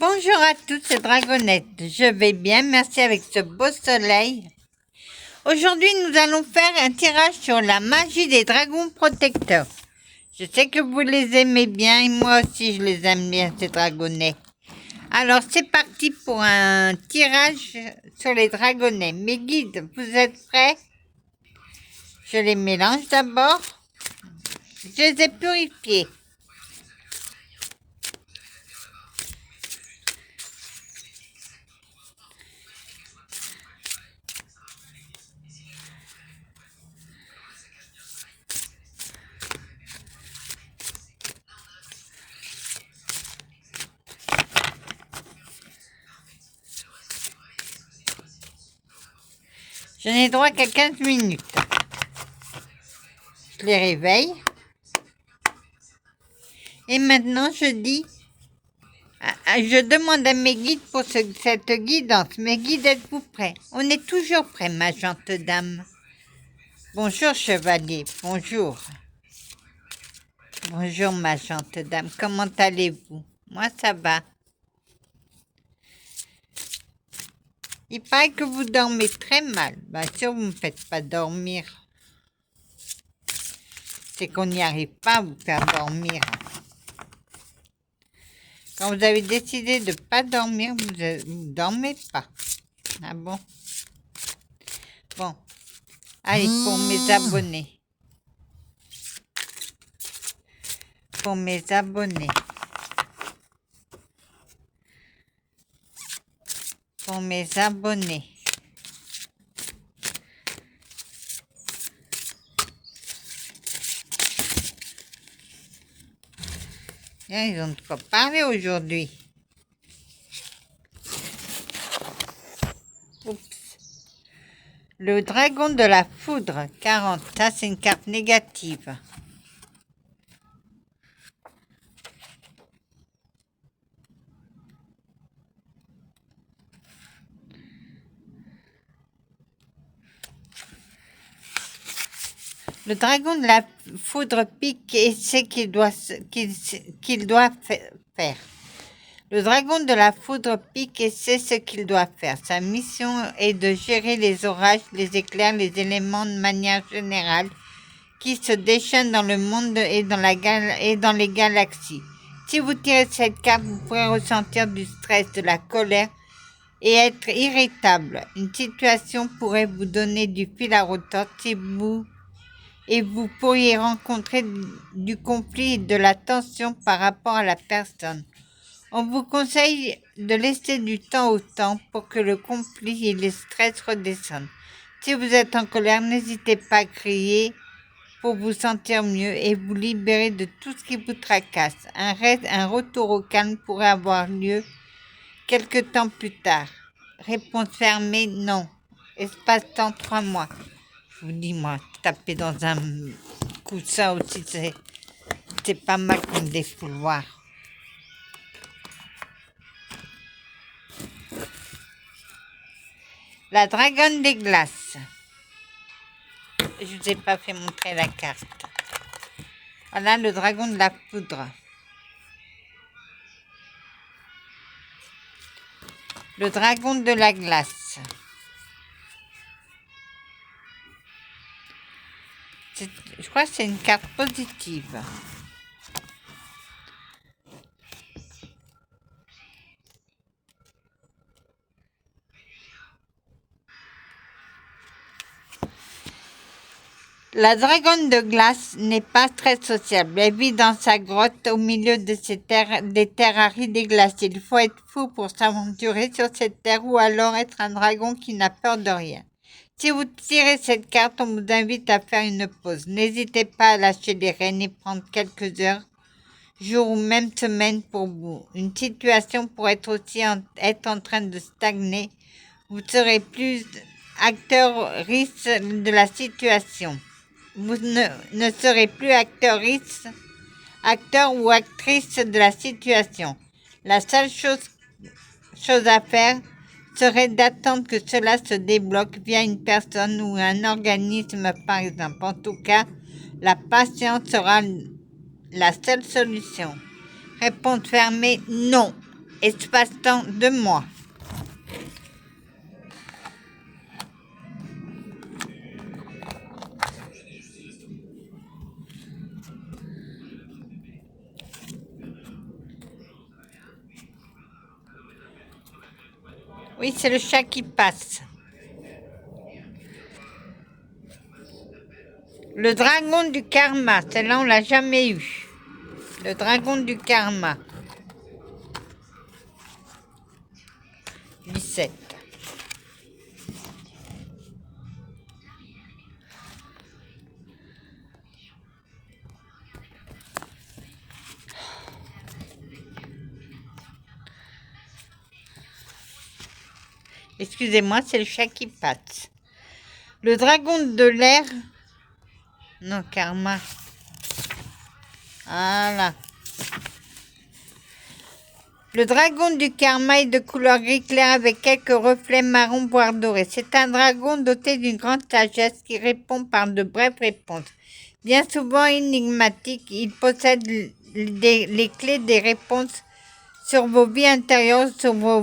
Bonjour à tous, c'est Dragonette. Je vais bien, merci avec ce beau soleil. Aujourd'hui, nous allons faire un tirage sur la magie des dragons protecteurs. Je sais que vous les aimez bien et moi aussi je les aime bien, ces dragonnets. Alors, c'est parti pour un tirage sur les dragonnets. Mes guides, vous êtes prêts? Je les mélange d'abord. Je les ai purifiés. Je n'ai droit qu'à 15 minutes. Je les réveille. Et maintenant, je demande à mes guides pour cette guidance. Mes guides, êtes-vous prêts? On est toujours prêts, ma gentille dame. Bonjour, chevalier. Bonjour. Bonjour, ma gentille dame. Comment allez-vous? Moi, ça va. Il paraît que vous dormez très mal. Bien sûr, vous ne me faites pas dormir. C'est qu'on n'y arrive pas à vous faire dormir. Quand vous avez décidé de ne pas dormir, vous ne dormez pas. Ah bon? Bon. Allez, pour mes abonnés. Pour mes abonnés. Pour mes abonnés. Ils ont de quoi parler aujourd'hui. Oups. Le dragon de la foudre, 40. Ça, c'est une carte négative. Le dragon de la foudre pique et sait qu'il doit faire. Le dragon de la foudre pique et sait ce qu'il doit faire. Sa mission est de gérer les orages, les éclairs, les éléments de manière générale qui se déchaînent dans le monde et dans les galaxies. Si vous tirez cette carte, vous pourrez ressentir du stress, de la colère et être irritable. Une situation pourrait vous donner du fil à retordre et vous pourriez rencontrer du conflit et de la tension par rapport à la personne. On vous conseille de laisser du temps au temps pour que le conflit et le stress redescendent. Si vous êtes en colère, n'hésitez pas à crier pour vous sentir mieux et vous libérer de tout ce qui vous tracasse. Un retour au calme pourrait avoir lieu quelque temps plus tard. Réponse fermée, non. Espace-temps, 3 mois. Je vous dis, moi, taper dans un coussin aussi, c'est pas mal comme des fouloirs. La dragonne des glaces. Je ne vous ai pas fait montrer la carte. Voilà le dragon de la foudre. Le dragon de la glace. Je crois que c'est une carte positive. La dragonne de glace n'est pas très sociable. Elle vit dans sa grotte au milieu de des terres arides et glacées. Il faut être fou pour s'aventurer sur cette terre ou alors être un dragon qui n'a peur de rien. Si vous tirez cette carte, on vous invite à faire une pause. N'hésitez pas à lâcher les rênes et prendre quelques heures, jours ou même semaines pour vous. Une situation pourrait aussi être en train de stagner. Vous serez plus acteur-risque de la situation. Vous ne serez plus acteur ou actrice de la situation. La seule chose à faire serait d'attendre que cela se débloque via une personne ou un organisme, par exemple. En tout cas, la patience sera la seule solution. Réponse fermée, non. espace-temps 2 mois. Oui, c'est le chat qui passe. Le dragon du karma, celle-là on l'a jamais eu. Le dragon du karma. 17. Excusez-moi, c'est le chat qui passe. Le dragon de l'air. Non, karma. Voilà. Le dragon du karma est de couleur gris clair avec quelques reflets marron voire dorés. C'est un dragon doté d'une grande sagesse qui répond par de brèves réponses. Bien souvent énigmatique, il possède les clés des réponses sur vos vies intérieures, sur vos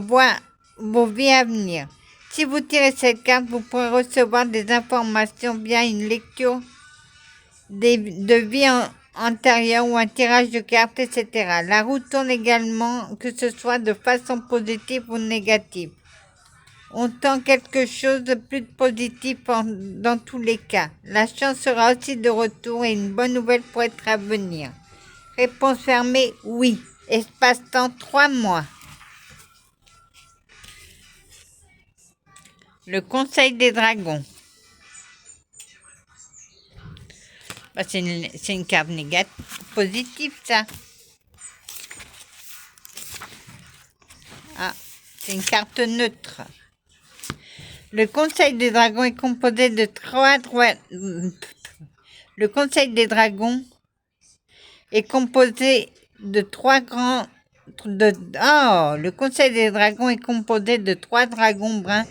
vies à venir. Si vous tirez cette carte, vous pourrez recevoir des informations via une lecture de vie antérieure ou un tirage de cartes, etc. La roue tourne également, que ce soit de façon positive ou négative. On tend quelque chose de plus positif dans tous les cas. La chance sera aussi de retour et une bonne nouvelle pourrait être à venir. Réponse fermée, oui. Espace-temps 3 mois. Le conseil des dragons. Bah, c'est une carte négative, positive ça. Ah, c'est une carte neutre. Le conseil des dragons est composé de Le conseil des dragons est composé de Le conseil des dragons est composé de 3 dragons bruns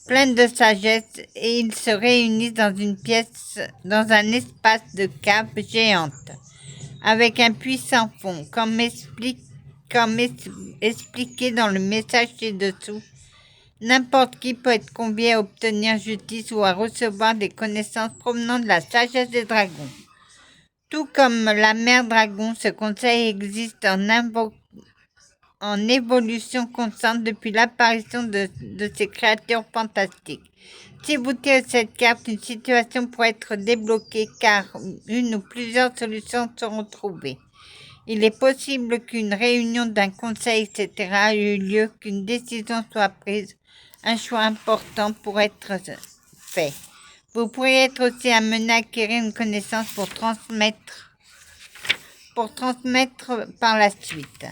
pleins de sagesse et ils se réunissent dans une pièce, dans un espace de cave géante, avec un puissant fond, comme expliqué dans le message ci-dessous. N'importe qui peut être convié à obtenir justice ou à recevoir des connaissances provenant de la sagesse des dragons. Tout comme la mère dragon, ce conseil existe en évolution constante depuis l'apparition de ces créatures fantastiques. Si vous tirez cette carte, une situation pourrait être débloquée car une ou plusieurs solutions seront trouvées. Il est possible qu'une réunion d'un conseil, etc. ait eu lieu, qu'une décision soit prise. Un choix important pourrait être fait. Vous pourriez être aussi amené à acquérir une connaissance pour transmettre par la suite.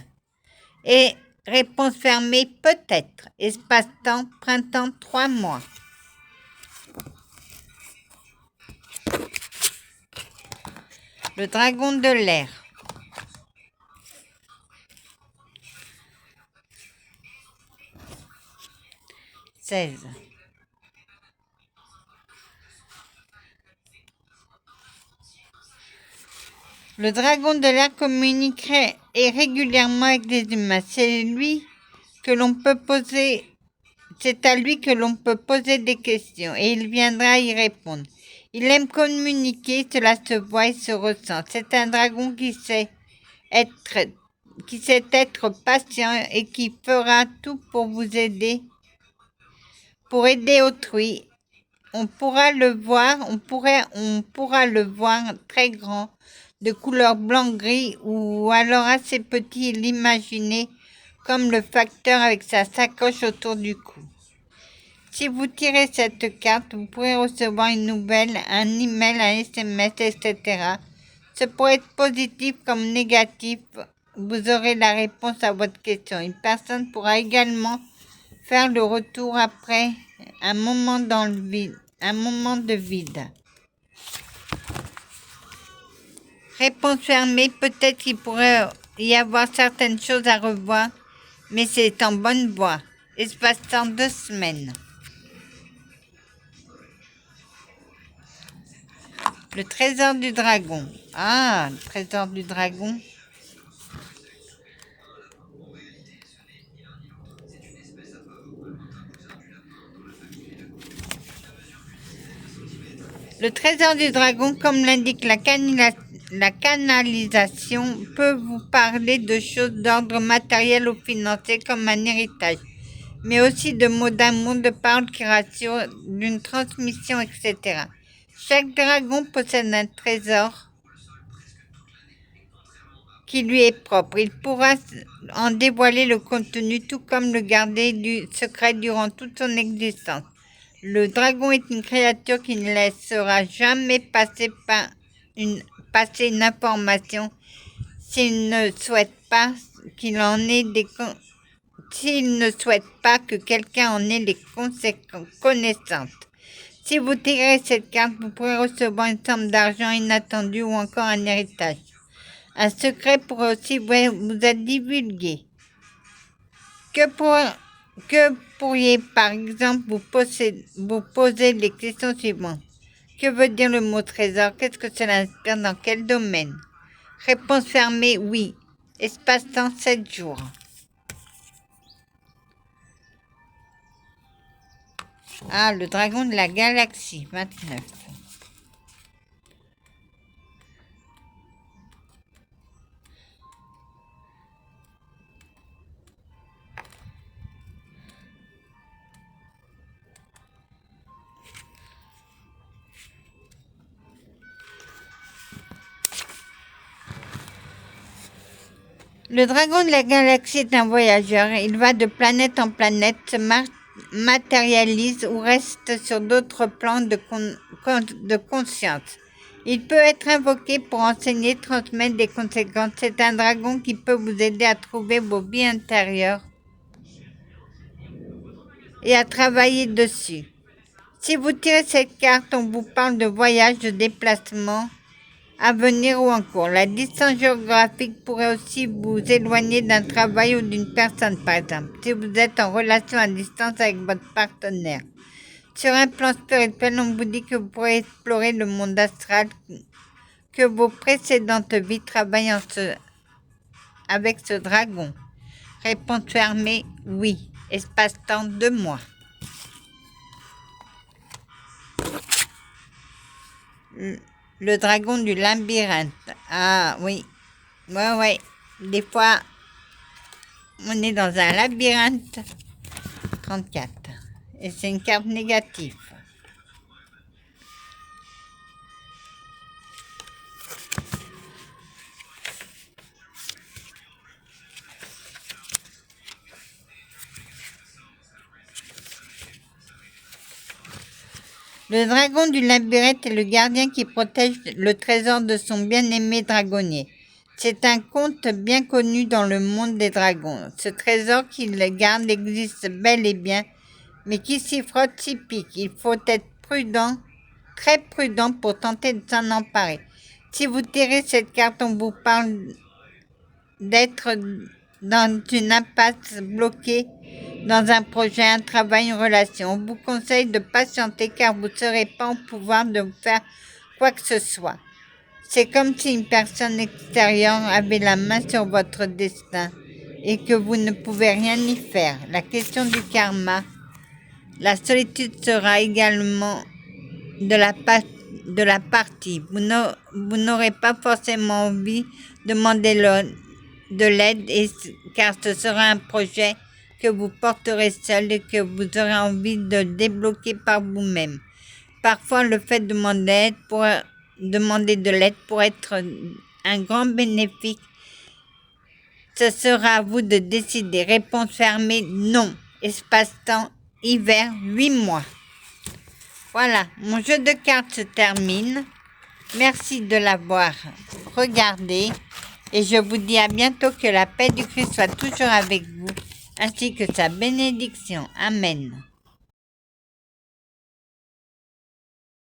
Et réponse fermée, peut-être. Espace-temps, printemps, 3 mois. Le dragon de l'air. 16. Le dragon de l'air communiquerait régulièrement avec des humains. C'est à lui que l'on peut poser des questions et il viendra y répondre. Il aime communiquer, cela se voit et se ressent. C'est un dragon qui sait être patient et qui fera tout pour vous aider, pour aider autrui. On pourra le voir très grand, de couleur blanc-gris ou alors assez petit, l'imaginer comme le facteur avec sa sacoche autour du cou. Si vous tirez cette carte, vous pourrez recevoir une nouvelle, un email, un SMS, etc. Ce pourrait être positif comme négatif. Vous aurez la réponse à votre question. Une personne pourra également faire le retour après un moment de vide. Réponse fermée, peut-être qu'il pourrait y avoir certaines choses à revoir, mais c'est en bonne voie. Espace-temps 2 semaines. Le trésor du dragon. Ah, le trésor du dragon. Le trésor du dragon, comme l'indique la canalisation, peut vous parler de choses d'ordre matériel ou financier comme un héritage, mais aussi de mots d'amour, de paroles qui rassurent, d'une transmission, etc. Chaque dragon possède un trésor qui lui est propre. Il pourra en dévoiler le contenu, tout comme le garder secret durant toute son existence. Le dragon est une créature qui ne laissera jamais passer une information s'il ne souhaite pas s'il ne souhaite pas que quelqu'un en ait les connaissances. Si vous tirez cette carte, vous pourrez recevoir une somme d'argent inattendue ou encore un héritage. Un secret pourrait aussi vous être divulgué. Que pourriez par exemple vous poser les questions suivantes. Que veut dire le mot trésor? Qu'est-ce que cela inspire? Dans quel domaine? Réponse fermée, oui. Espace-temps, 7 jours. Ah, le dragon de la galaxie, 29. Le dragon de la galaxie est un voyageur. Il va de planète en planète, se matérialise ou reste sur d'autres plans de conscience. Il peut être invoqué pour enseigner, transmettre des conséquences. C'est un dragon qui peut vous aider à trouver vos vies intérieures et à travailler dessus. Si vous tirez cette carte, on vous parle de voyage, de déplacement à venir ou en cours. La distance géographique pourrait aussi vous éloigner d'un travail ou d'une personne, par exemple, si vous êtes en relation à distance avec votre partenaire. Sur un plan spirituel, on vous dit que vous pourrez explorer le monde astral, que vos précédentes vies travaillent avec ce dragon. Réponse fermée, oui. Espace-temps, 2 mois. Le dragon du labyrinthe. Ah oui. Ouais. Des fois, on est dans un labyrinthe. 34. Et c'est une carte négative. Le dragon du labyrinthe est le gardien qui protège le trésor de son bien-aimé dragonnier. C'est un conte bien connu dans le monde des dragons. Ce trésor qu'il garde existe bel et bien, mais qui s'y frotte s'y pique. Il faut être prudent, très prudent pour tenter de s'en emparer. Si vous tirez cette carte, on vous parle d'être dans une impasse, bloqué dans un projet, un travail, une relation. On vous conseille de patienter car vous ne serez pas en pouvoir de faire quoi que ce soit. C'est comme si une personne extérieure avait la main sur votre destin et que vous ne pouvez rien y faire. La question du karma, la solitude sera également de la partie. Vous n'aurez pas forcément envie de demander de l'aide car ce sera un projet que vous porterez seul et que vous aurez envie de débloquer par vous-même. Parfois, le fait de demander de l'aide pour être un grand bénéfice. Ce sera à vous de décider. Réponse fermée, non. Espace-temps, hiver, 8 mois. Voilà, mon jeu de cartes se termine. Merci de l'avoir regardé. Et je vous dis à bientôt, que la paix du Christ soit toujours avec vous, ainsi que sa bénédiction. Amen.